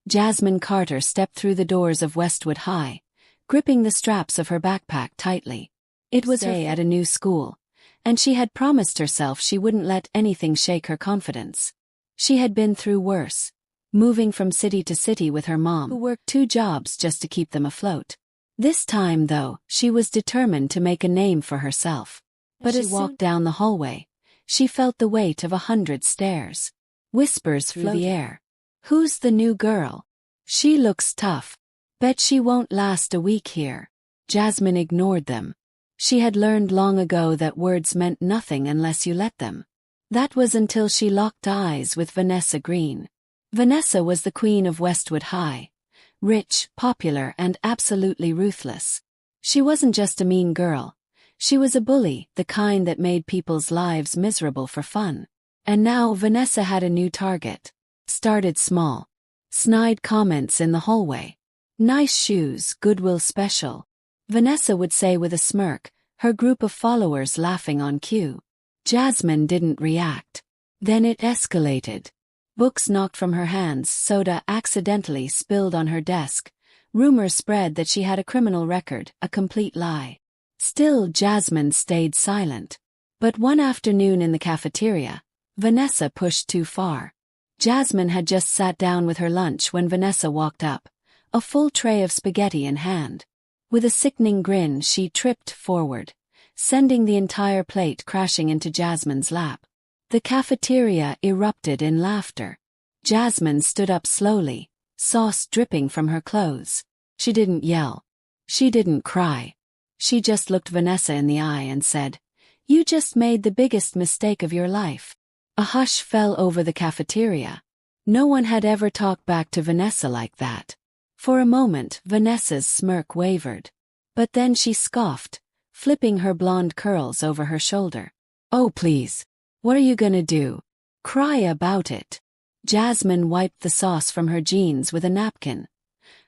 Jasmine Carter stepped through the doors of Westwood High, gripping the straps of her backpack tightly. It was her day at a new school, and she had promised herself she wouldn't let anything shake her confidence. She had been through worse, moving from city to city with her mom, who worked 2 jobs just to keep them afloat. This time, though, she was determined to make a name for herself. But as she walked down the hallway, she felt the weight of 100 stares. Whispers through the air. "Who's the new girl? She looks tough. Bet she won't last a week here." Jasmine ignored them. She had learned long ago that words meant nothing unless you let them. That was until she locked eyes with Vanessa Green. Vanessa was the queen of Westwood High. Rich, popular, and absolutely ruthless. She wasn't just a mean girl. She was a bully, the kind that made people's lives miserable for fun. And now Vanessa had a new target. Started small. Snide comments in the hallway. "Nice shoes, Goodwill special," Vanessa would say with a smirk, her group of followers laughing on cue. Jasmine didn't react. Then it escalated. Books knocked from her hands, soda accidentally spilled on her desk. Rumors spread that she had a criminal record, a complete lie. Still, Jasmine stayed silent. But one afternoon in the cafeteria, Vanessa pushed too far. Jasmine had just sat down with her lunch when Vanessa walked up, a full tray of spaghetti in hand. With a sickening grin, she tripped forward, sending the entire plate crashing into Jasmine's lap. The cafeteria erupted in laughter. Jasmine stood up slowly, sauce dripping from her clothes. She didn't yell. She didn't cry. She just looked Vanessa in the eye and said, "You just made the biggest mistake of your life." A hush fell over the cafeteria. No one had ever talked back to Vanessa like that. For a moment, Vanessa's smirk wavered. But then she scoffed, flipping her blonde curls over her shoulder. "Oh please. What are you gonna do? Cry about it?" Jasmine wiped the sauce from her jeans with a napkin,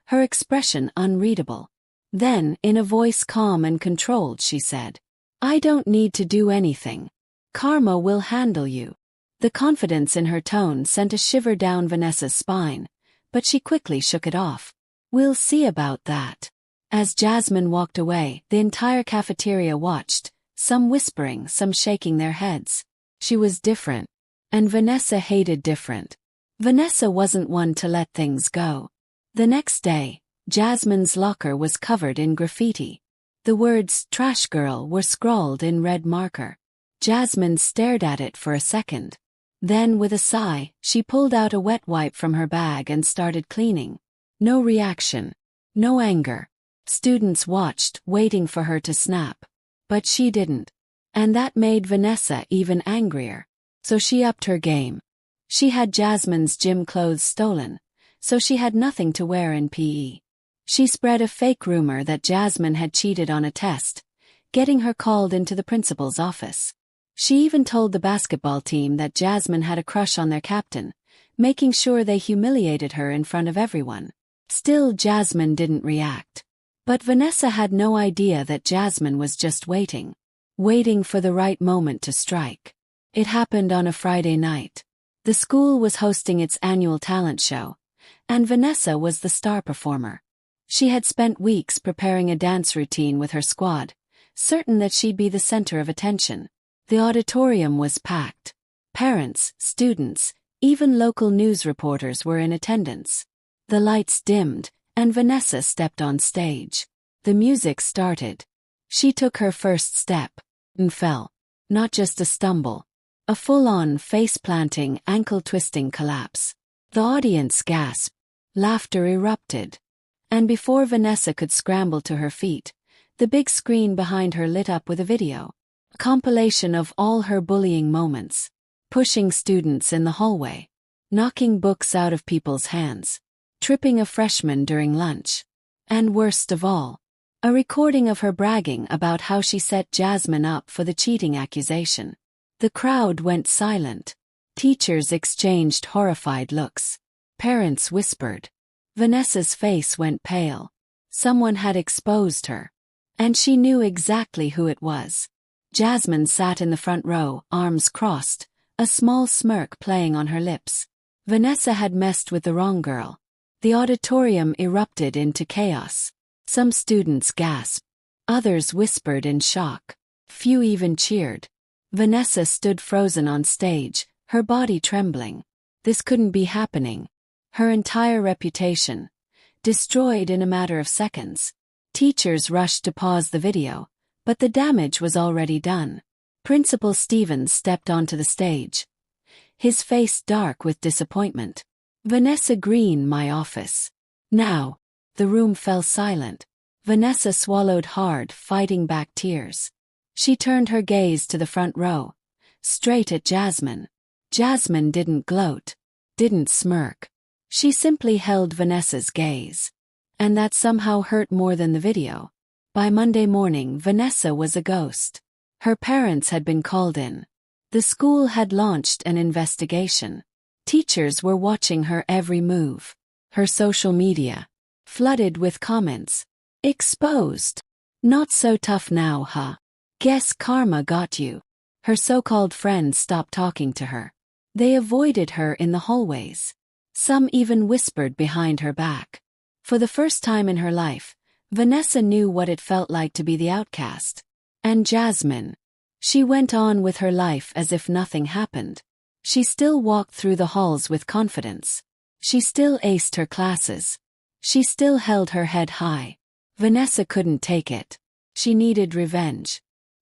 her expression unreadable. Then, in a voice calm and controlled, she said, "I don't need to do anything. Karma will handle you." The confidence in her tone sent a shiver down Vanessa's spine, but she quickly shook it off. "We'll see about that." As Jasmine walked away, the entire cafeteria watched, some whispering, some shaking their heads. She was different. And Vanessa hated different. Vanessa wasn't one to let things go. The next day, Jasmine's locker was covered in graffiti. The words "Trash Girl" were scrawled in red marker. Jasmine stared at it for a second. Then, with a sigh, she pulled out a wet wipe from her bag and started cleaning. No reaction. No anger. Students watched, waiting for her to snap. But she didn't. And that made Vanessa even angrier. So she upped her game. She had Jasmine's gym clothes stolen, so she had nothing to wear in PE. She spread a fake rumor that Jasmine had cheated on a test, getting her called into the principal's office. She even told the basketball team that Jasmine had a crush on their captain, making sure they humiliated her in front of everyone. Still, Jasmine didn't react. But Vanessa had no idea that Jasmine was just waiting for the right moment to strike. It happened on a Friday night. The school was hosting its annual talent show, and Vanessa was the star performer. She had spent weeks preparing a dance routine with her squad, certain that she'd be the center of attention. The auditorium was packed. Parents, students, even local news reporters were in attendance. The lights dimmed, and Vanessa stepped on stage. The music started. She took her first step, and fell. Not just a stumble. A full-on, face-planting, ankle-twisting collapse. The audience gasped. Laughter erupted. And before Vanessa could scramble to her feet, the big screen behind her lit up with a video. A compilation of all her bullying moments. Pushing students in the hallway. Knocking books out of people's hands. Tripping a freshman during lunch. And worst of all, a recording of her bragging about how she set Jasmine up for the cheating accusation. The crowd went silent. Teachers exchanged horrified looks. Parents whispered. Vanessa's face went pale. Someone had exposed her. And she knew exactly who it was. Jasmine sat in the front row, arms crossed, a small smirk playing on her lips. Vanessa had messed with the wrong girl. The auditorium erupted into chaos. Some students gasped. Others whispered in shock. Few even cheered. Vanessa stood frozen on stage, her body trembling. This couldn't be happening. Her entire reputation destroyed in a matter of seconds. Teachers rushed to pause the video, but the damage was already done. Principal Stevens stepped onto the stage, his face dark with disappointment. "Vanessa Green, my office." Now. The room fell silent. Vanessa swallowed hard, fighting back tears. She turned her gaze to the front row, straight at Jasmine. Jasmine didn't gloat, didn't smirk. She simply held Vanessa's gaze. And that somehow hurt more than the video. By Monday morning, Vanessa was a ghost. Her parents had been called in. The school had launched an investigation. Teachers were watching her every move. Her social media flooded with comments. "Exposed. Not so tough now, huh? Guess karma got you." Her so-called friends stopped talking to her. They avoided her in the hallways. Some even whispered behind her back. For the first time in her life, Vanessa knew what it felt like to be the outcast. And Jasmine. She went on with her life as if nothing happened. She still walked through the halls with confidence. She still aced her classes. She still held her head high. Vanessa couldn't take it. She needed revenge.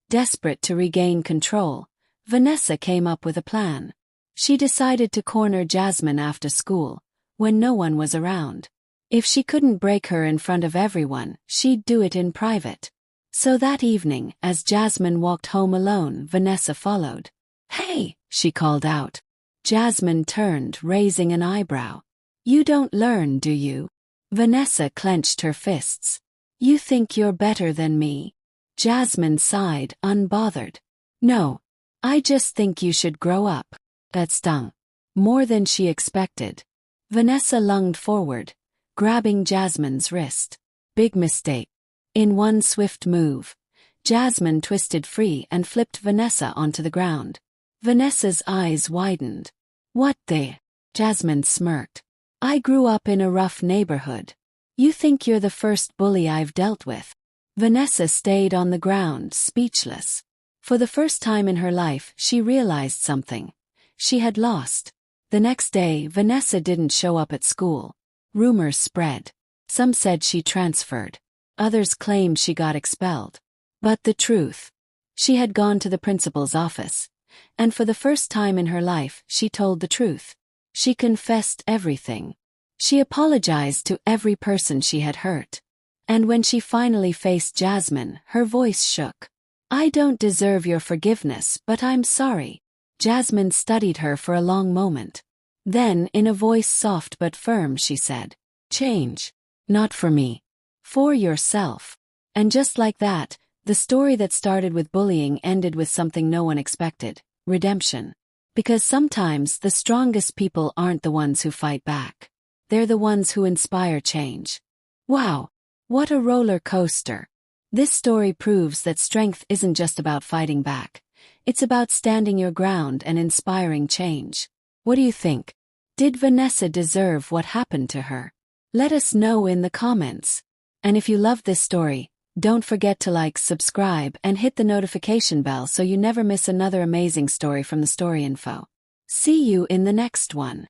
Desperate to regain control, Vanessa came up with a plan. She decided to corner Jasmine after school, when no one was around. If she couldn't break her in front of everyone, she'd do it in private. So that evening, as Jasmine walked home alone, Vanessa followed. "Hey!" she called out. Jasmine turned, raising an eyebrow. "You don't learn, do you?" Vanessa clenched her fists. "You think you're better than me?" Jasmine sighed, unbothered. "No. I just think you should grow up." That stung. More than she expected. Vanessa lunged forward, grabbing Jasmine's wrist. Big mistake. In one swift move, Jasmine twisted free and flipped Vanessa onto the ground. Vanessa's eyes widened. "What the?" Jasmine smirked. "I grew up in a rough neighborhood. You think you're the first bully I've dealt with?" Vanessa stayed on the ground, speechless. For the first time in her life, she realized something. She had lost. The next day, Vanessa didn't show up at school. Rumors spread. Some said she transferred. Others claimed she got expelled. But the truth. She had gone to the principal's office. And for the first time in her life, she told the truth. She confessed everything. She apologized to every person she had hurt. And when she finally faced Jasmine, her voice shook. "I don't deserve your forgiveness, but I'm sorry." Jasmine studied her for a long moment. Then, in a voice soft but firm, she said, "Change. Not for me. For yourself." And just like that, the story that started with bullying ended with something no one expected: redemption. Because sometimes the strongest people aren't the ones who fight back. They're the ones who inspire change. Wow. What a roller coaster. This story proves that strength isn't just about fighting back. It's about standing your ground and inspiring change. What do you think? Did Vanessa deserve what happened to her? Let us know in the comments. And if you loved this story, don't forget to like, subscribe, and hit the notification bell so you never miss another amazing story from the Story Info. See you in the next one.